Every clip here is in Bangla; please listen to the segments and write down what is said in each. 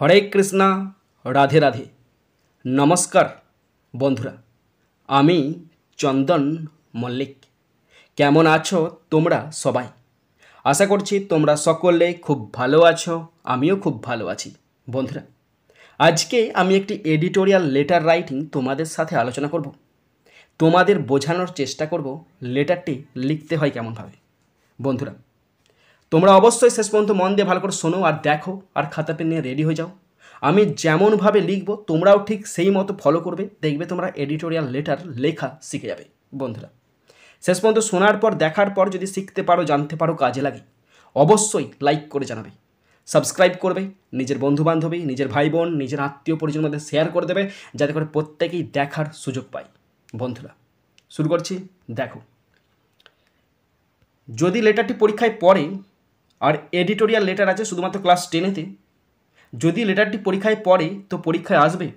হরে কৃষ্ণা, রাধে রাধে। নমস্কার বন্ধুরা, আমি চন্দন মল্লিক। কেমন আছো তোমরা সবাই? আশা করছি তোমরা সকলে খুব ভালো আছো, আমিও খুব ভালো আছি। বন্ধুরা, আজকে আমি একটি এডিটোরিয়াল লেটার রাইটিং তোমাদের সাথে আলোচনা করব। তোমাদের বোঝানোর চেষ্টা করব লেটারটি লিখতে হয় কেমনভাবে। বন্ধুরা, তোমরা অবশ্যই শেষ পর্যন্ত মন দিয়ে ভালো করে শোনো আর দেখো, আর খাতা পেন নিয়ে রেডি হয়ে যাও। আমি যেমনভাবে লিখব তোমরাও ঠিক সেই মতো ফলো করবে, দেখবে তোমরা এডিটোরিয়াল লেটার লেখা শিখে যাবে। বন্ধুরা, শেষ পর্যন্ত শোনার পর দেখার পর যদি শিখতে পারো, জানতে পারো, কাজে লাগে, অবশ্যই লাইক করে জানাবে, সাবস্ক্রাইব করবে, নিজের বন্ধুবান্ধবী, নিজের ভাই বোন, নিজের আত্মীয় পরিজনের মধ্যে শেয়ার করে দেবে, যাতে করে প্রত্যেকেই দেখার সুযোগ পায়। বন্ধুরা, শুরু করছি। দেখো, যদি লেটারটি পরীক্ষায় পড়ে, আর এডিটোরিয়াল লেটার আছে শুধুমাত্র ক্লাস 10-তে, যদি লেটারটি পরীক্ষায় পড়ে তো পরীক্ষায় আসবে,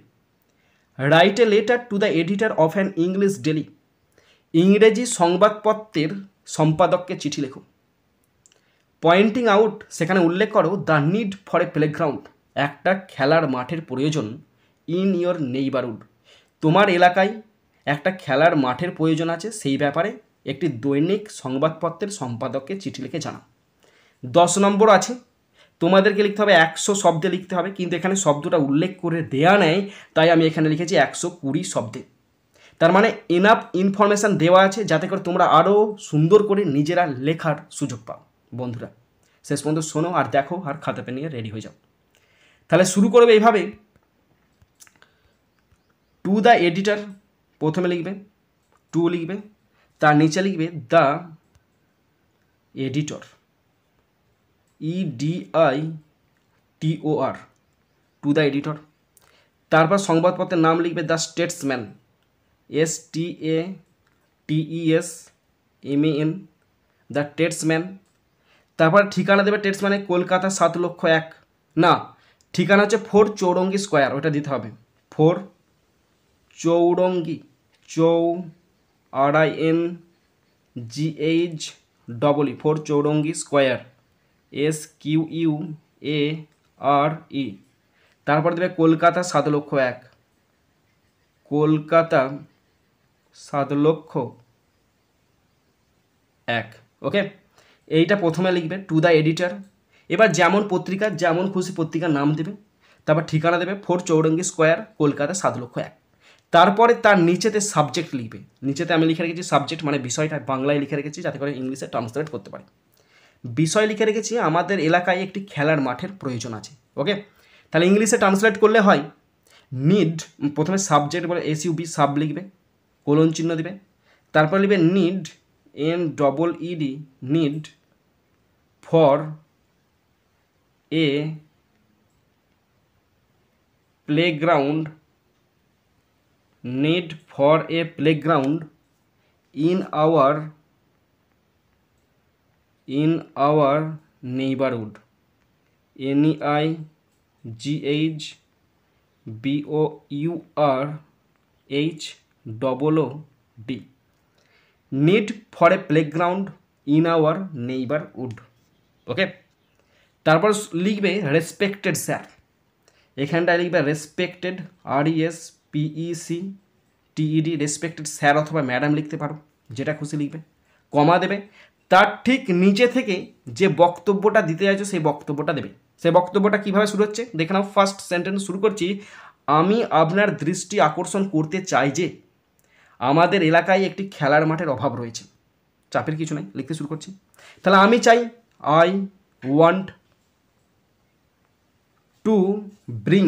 write a letter to the editor of an English daily. ইংরেজি সংবাদপত্রের সম্পাদককে চিঠি লেখো। পয়েন্টিং আউট, সেখানে উল্লেখ করো the need for a playground, একটা খেলার মাঠের প্রয়োজন। ইন ইয়োর নেইবারহুড, তোমার এলাকায় একটা খেলার মাঠের প্রয়োজন আছে, সেই ব্যাপারে একটি দৈনিক সংবাদপত্রের সম্পাদককে চিঠি লিখে জানাও। 10 নম্বর আছে, তোমাদেরকে লিখতে হবে 100 শব্দে লিখতে হবে, কিন্তু এখানে শব্দটা উল্লেখ করে দেয়া নেই, তাই আমি এখানে লিখেছি 120 শব্দে। তার মানে এনাফ ইনফরমেশান দেওয়া আছে যাতে করে তোমরা আরও সুন্দর করে নিজেরা লেখার সুযোগ পাও। বন্ধুরা, শেষ পর্যন্ত শোনো আর দেখো, আর খাতা পেন নিয়ে রেডি হয়ে যাও। তাহলে শুরু করবে এইভাবে। টু দ্য এডিটর প্রথমে লিখবে, টু লিখবে, তার নিচে লিখবে the editor, EDITOR, to the editor. তারপর সংবাদপত্রের নাম লিখবে the Statesman, STATESMAN, the Statesman. তারপর ঠিকানা দেবে স্টেটসম্যানে কলকাতা 7,01,000, না, ঠিকানা হচ্ছে 4 চৌরঙ্গি স্কোয়ার, ওটা দিতে হবে। 4 Chowringhee, RINGHEE, 4 Chowringhee square, SQUARE। তারপর দেবে কলকাতা 7,01,000, কলকাতা 7,01,000। ওকে, এইটা প্রথমে লিখবে টু দ্য এডিটর। এবার যেমন পত্রিকা, যেমন খুশি পত্রিকার নাম দেবে, তারপর ঠিকানা দেবে 4 চৌরঙ্গি স্কোয়ার, কলকাতা 7,01,000। তারপরে তার নিচেতে সাবজেক্ট লিখবে। নিচেতে আমি লিখে রেখেছি সাবজেক্ট, মানে বিষয়টা বাংলায় লিখে রেখেছি যাতে করে ইংলিশে ট্রান্সলেট করতে পারি। বিষয় লিখে রেখেছি আমাদের এলাকায় একটি খেলার মাঠের প্রয়োজন আছে। ওকে, তাহলে ইংলিশে ট্রান্সলেট করলে হয় নিড, প্রথমে সাবজেক্ট বলে SUB, সাব লিখবে, কোলন চিহ্ন দিবে, তারপর লিখবে need, NEED, need for a playground, in for a playground in our নেইবারহুড, NEIGHBOURHOOD, need for a playground in our neighbourhood. Okay, তারপর লিখবে রেসপেক্টেড স্যার, এখানটায় লিখবে রেসপেক্টেড, RESPECTED, রেসপেক্টেড স্যার অথবা ম্যাডাম লিখতে পারো, যেটা খুশি লিখবে, কমা দেবে। তার ঠিক নিচে থেকে যে বক্তব্যটা দিতে চাইছো সেই বক্তব্যটা দেবে। সেই বক্তব্যটা কীভাবে শুরু হচ্ছে দেখে নাও। ফার্স্ট সেন্টেন্স শুরু করছি, আমি আপনার দৃষ্টি আকর্ষণ করতে চাই যে আমাদের এলাকায় একটি খেলার মাঠের অভাব রয়েছে। চাপের কিছু নেই, লিখতে শুরু করছি। তাহলে আমি চাই, আই ওয়ান্ট টু ব্রিং,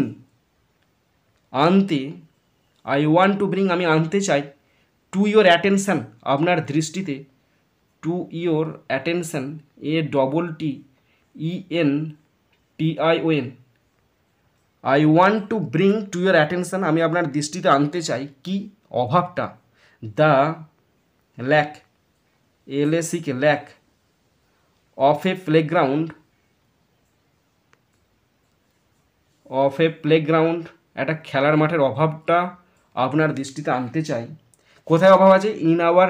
আনতে, আই ওয়ান্ট টু ব্রিং, আমি আনতে চাই, টু ইয়োর অ্যাটেনশান, আপনার দৃষ্টিতে, to your attention, ATTENTION, I want to bring to your attention, আমি আপনার দৃষ্টিতে আনতে চাই কি অভাবটা, the lack, LACK, lack of a playground, একটা খেলার মাঠের অভাবটা আপনার দৃষ্টিতে আনতে চাই। কোথায় অভাব আছে? ইন আওয়ার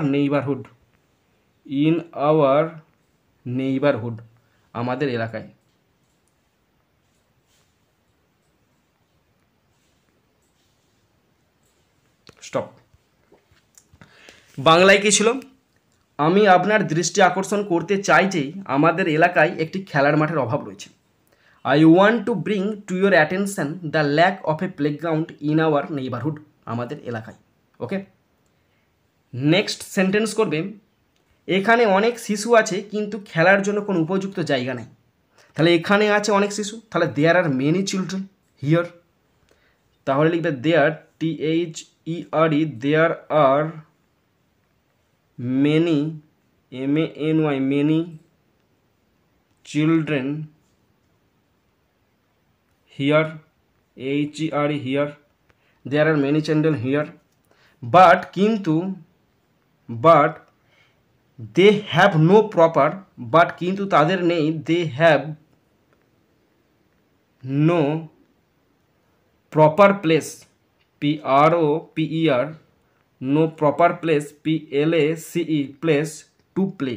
নেইবারহুড, আমাদের এলাকায়। স্টপ। বাংলায় কী ছিল? আমি আপনার দৃষ্টি আকর্ষণ করতে চাই যে আমাদের এলাকায় একটি খেলার মাঠের অভাব রয়েছে। I want to bring to your attention the lack of a playground in our neighbourhood, আমাদের এলাকায়। ওকে, নেক্সট সেন্টেন্স করবে, এখানে অনেক শিশু আছে কিন্তু খেলার জন্য কোনো উপযুক্ত জায়গা নেই। তাহলে এখানে আছে অনেক শিশু, তাহলে there are many children here. তাহলে লিখবে there, THERE, there are many, MANY, many children here, HERE, here. There are many children here, but কিন্তু, but they have no proper, but কিন্তু তাদের নেই, they have no proper place, PROPER, no proper place, PLACE, place to play,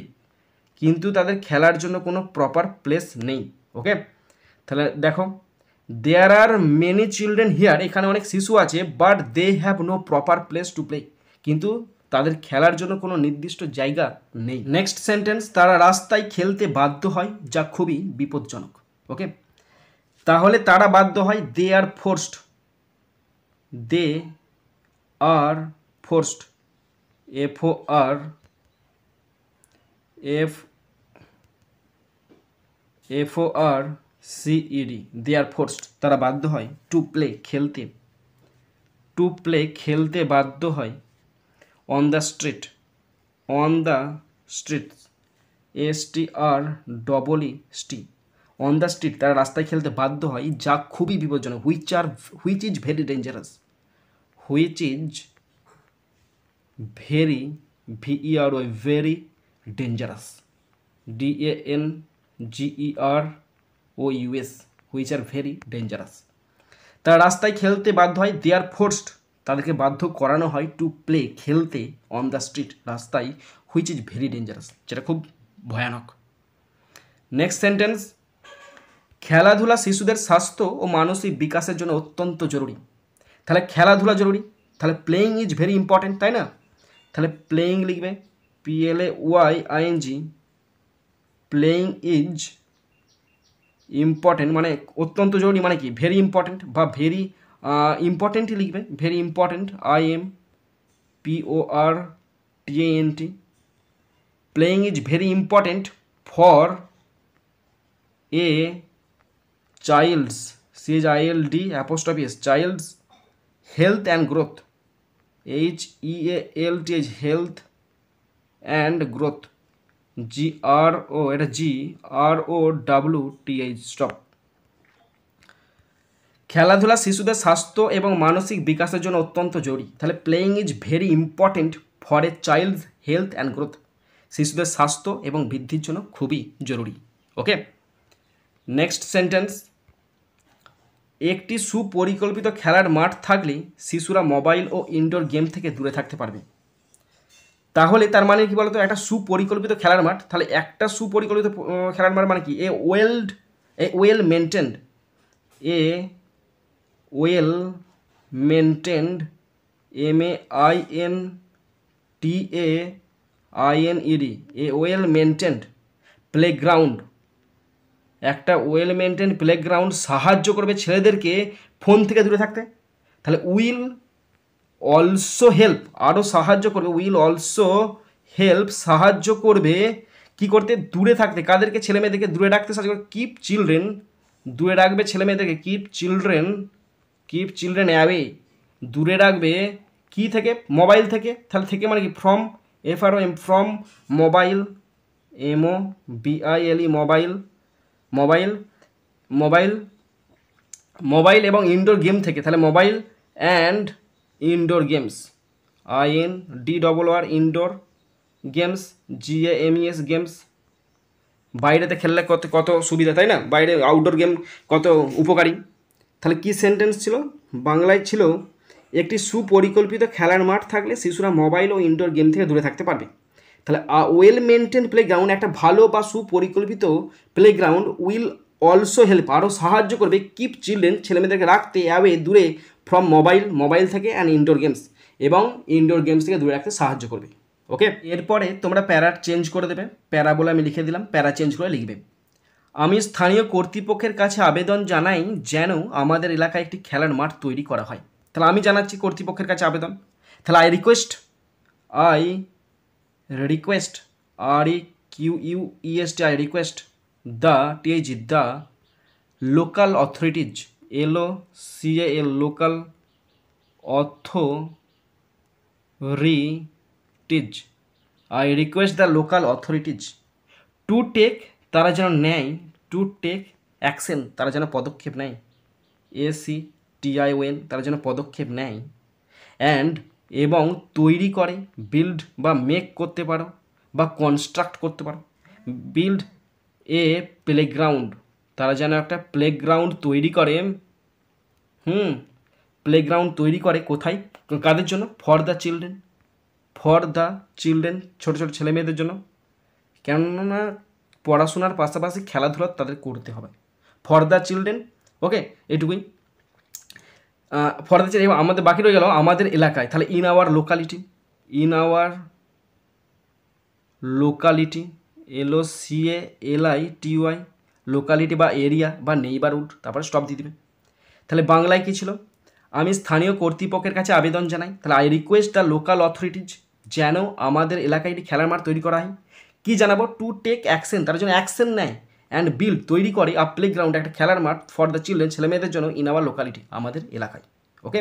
কিন্তু তাদের খেলার জন্য কোনো প্রপার প্লেস নেই। ওকে, তাহলে দেখো, there are many children here, এখানে অনেক শিশু আছে, but they have no proper place to play, কিন্তু তাদের খেলার জন্য কোনো নির্দিষ্ট জায়গা নেই। নেক্সট সেন্টেন্স, তারা রাস্তায় খেলতে বাধ্য হয় যা খুবই বিপজ্জনক। ওকে, তাহলে তারা বাধ্য হয়, দে আর ফোর্সড, দে আর ফোর্সড, FORCED, দে আর ফোর্সড, তারা বাধ্য হয়, টু প্লে, খেলতে, টু প্লে, খেলতে বাধ্য হয়, on the street, on the street, STREET, on the street, তারা রাস্তায় খেলতে বাধ্য হয় যা খুবই বিপজ্জনক, which is very dangerous, which is very, VERY, very dangerous, DANGEROUS, which are very dangerous. তারা রাস্তায় খেলতে বাধ্য হয়, দে আর ফোর্সড, তাদেরকে বাধ্য করানো হয়, টু প্লে, খেলতে, অন দ্য স্ট্রিট, রাস্তায়, হুইচ ইজ ভেরি ডেঞ্জারাস, যেটা খুব ভয়ানক। নেক্সট সেন্টেন্স, খেলাধুলা শিশুদের স্বাস্থ্য ও মানসিক বিকাশের জন্য অত্যন্ত জরুরি। তাহলে খেলাধুলা জরুরি, তাহলে প্লেয়িং ইজ ভেরি ইম্পর্টেন্ট, তাই না? তাহলে প্লেয়িং লিখবে, PLAYING, প্লেয়িং ইজ ইম্পর্টেন্ট, মানে অত্যন্ত জরুরি, মানে কি ভেরি ইম্পর্টেন্ট, বা ভেরি ইম্পর্টেন্টই লিখবে, very important, IMPORTANT, playing is very important for A child's, CHILD', child's health and growth, HEALTH, health and growth, GROWTH, stop। খেলাধুলা শিশুদের স্বাস্থ্য এবং মানসিক বিকাশের জন্য অত্যন্ত জরুরি, তাহলে playing is very important for a child's health and growth, শিশুদের স্বাস্থ্য এবং বৃদ্ধির জন্য খুবই জরুরি। ওকে, নেক্সট সেন্টেন্স, একটি সুপরিকল্পিত খেলার মাঠ থাকলে শিশুরা মোবাইল ও ইনডোর গেম থেকে দূরে থাকতে পারবে। তাহলে তার মানে কি বলতো, একটা সুপরিকল্পিত খেলার মাঠ, তাহলে একটা সুপরিকল্পিত খেলার মাঠ মানে কি, well maintained, well maintained playground, একটা ওয়েল মেনটেন্ড প্লেগ্রাউন্ড সাহায্য করবে ছেলেদেরকে ফোন থেকে দূরে থাকতে। তাহলে উইল অলসো হেল্প, আরও সাহায্য করবে, উইল অলসো হেল্প, সাহায্য করবে কি করতে, দূরে থাকতে, কাদেরকে, ছেলে মেয়েদেরকে দূরে রাখতে সাহায্য করবে, কিপ চিলড্রেন, দূরে রাখবে ছেলে মেয়েদেরকে, কিপ চিলড্রেন অ্যাওয়ে, দূরে রাখবে কি থেকে, মোবাইল থেকে। তাহলে থেকে মানে কি, from, FROM, from mobile, MOBILE, mobile এবং ইনডোর গেম থেকে, তাহলে mobile and indoor games, INDOR, indoor games, GAMES, games, বাইরেতে খেললে কত সুবিধা, তাই না? বাইরে আউটডোর গেম কত উপকারী। তাহলে কি সেন্টেন্স ছিল, বাংলায় ছিল, একটি সুপরিকল্পিত খেলার মাঠ থাকলে শিশুরা মোবাইল ও ইনডোর গেম থেকে দূরে থাকতে পারবে। তাহলে ওয়েল মেনটেন প্লেগ্রাউন্ড, একটা ভালো বা সুপরিকল্পিত প্লেগ্রাউন্ড, উইল অলসো হেল্প, আরও সাহায্য করবে, কিপ চিলড্রেন, ছেলেমেয়েদেরকে রাখতে, অ্যাওয়ে, দূরে, ফ্রম মোবাইল থেকে, অ্যান্ড ইনডোর গেমস, এবং ইনডোর গেমস থেকে দূরে রাখতে সাহায্য করবে। ওকে, এরপরে তোমরা প্যারা চেঞ্জ করে দেবে। প্যারা বলে আমি লিখে দিলাম, প্যারা চেঞ্জ করে লিখবে, আমি স্থানীয় কর্তৃপক্ষের কাছে আবেদন জানাই যেন আমাদের এলাকায় একটি খেলার মাঠ তৈরি করা হয়। তাহলে আমি জানাচ্ছি কর্তৃপক্ষের কাছে আবেদন। তাহলে I request REQUEST I request the local authorities local authorities I request the local authorities to take, তারা যেন নেয়, টু টেক অ্যাকশন, তারা যেন পদক্ষেপ নেয়, ACTION, তারা যেন পদক্ষেপ নেয়, অ্যান্ড এবং তৈরি করে, বিল্ড বা মেক করতে পারো বা কনস্ট্রাক্ট করতে পারো, বিল্ড এ প্লেগ্রাউন্ড, তারা যেন একটা প্লেগ্রাউন্ড তৈরি করে, প্লেগ্রাউন্ড তৈরি করে কোথায়, কাদের জন্য, ফর দ্য চিলড্রেন, ছোটো ছোটো ছেলে মেয়েদের জন্য, কেননা পড়াশোনার পাশাপাশি খেলাধুলা তাদের করতে হবে, ফর দ্য চিলড্রেন। ওকে, এটুকুই ফর দ্য চিলড্রেন। আমাদের বাকি রয়ে গেল আমাদের এলাকায়, তাহলে in our locality LOCALITY, locality বা এরিয়া বা নেইবারহুড, তারপরে স্টপ দিয়ে দেবে। তাহলে বাংলায় কী ছিল, আমি স্থানীয় কর্তৃপক্ষের কাছে আবেদন জানাই, তাহলে I request the local authorities, যেন আমাদের এলাকায় একটি খেলার মাঠ তৈরি করা হয়। কী জানাবো, টু টেক অ্যাকশন, তারা যেন অ্যাকশন নেয়, অ্যান্ড বিল্ড তৈরি করে, আ প্লে গ্রাউন্ড, একটা খেলার মাঠ, ফর দ্য চিলড্রেন, ছেলেমেয়েদের জন্য, ইন আওয়ার লোকালিটি, আমাদের এলাকায়। Okay,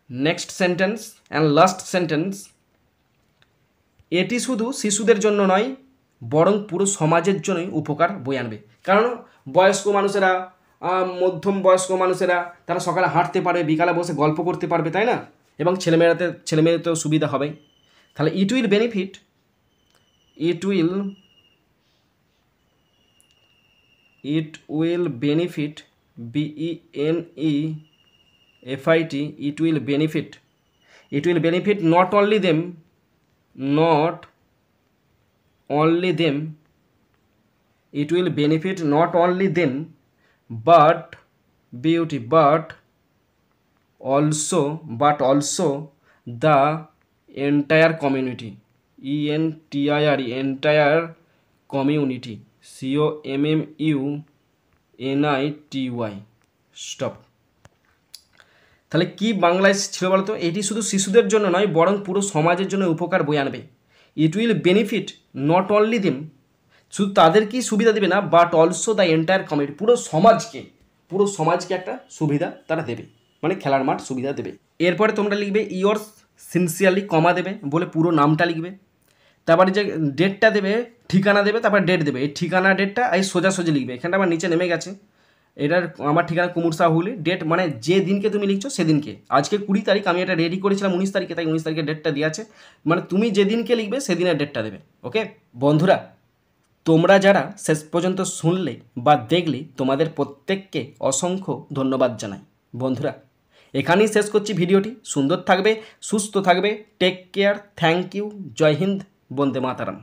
next sentence and last sentence, এটি শুধু শিশুদের জন্য নয় বরং পুরো সমাজের জন্যই উপকার বয়ে আনবে। কারণ বয়স্ক মানুষেরা, মধ্যম বয়স্ক মানুষেরা, তারা সকালে হাঁটতে পারবে, বিকালে বসে গল্প করতে পারবে, তাই না, এবং ছেলেমেয়েদের তো সুবিধা হবে। তাহলে it will benefit BENEFIT not only them but also the entire community, entire community, COMMUNITY, stop. তাহলে কি বাংলায় ছিল বলতো, এটি শুধু শিশুদের জন্য নয় বরং পুরো সমাজের জন্য উপকার বয়ে আনবে। It will benefit not only them, শুধু তাদেরকেই সুবিধা দেবে না, but also the entire community, পুরো সমাজকে একটা সুবিধা তারা দেবে, মানে খেলার মাঠ সুবিধা দেবে। এরপরে তোমরা লিখবে ইয়োর্স সিনসিয়ারলি, কমা দেবে, বলে পুরো নামটা লিখবে, তারপরে যে ডেটটা দেবে, ঠিকানা দেবে, তারপর ডেট দেবে, এই ঠিকানা ডেটটা এই সোজাসুজি লিখবে, এখানটা আমার নিচে নেমে গেছে, এটার আমার ঠিকানা কুমুর শাহ হুগলি, ডেট মানে যে দিনকে তুমি লিখছো সেদিনকে, আজকে 20 তারিখ, আমি এটা রেডি করেছিলাম 19 তারিখে, তাই 19 তারিখে ডেটটা দিয়ে আছে, মানে তুমি যেদিনকে লিখবে সেদিনের ডেটটা দেবে। ওকে বন্ধুরা, তোমরা যারা শেষ পর্যন্ত শুনলে বা দেখলে তোমাদের প্রত্যেককে অসংখ্য ধন্যবাদ জানাই। বন্ধুরা এখানেই শেষ করছি ভিডিওটি, সুন্দর থাকবে, সুস্থ থাকবে, টেক কেয়ার, থ্যাংক ইউ, জয় হিন্দ, বন্দে মাতারাম।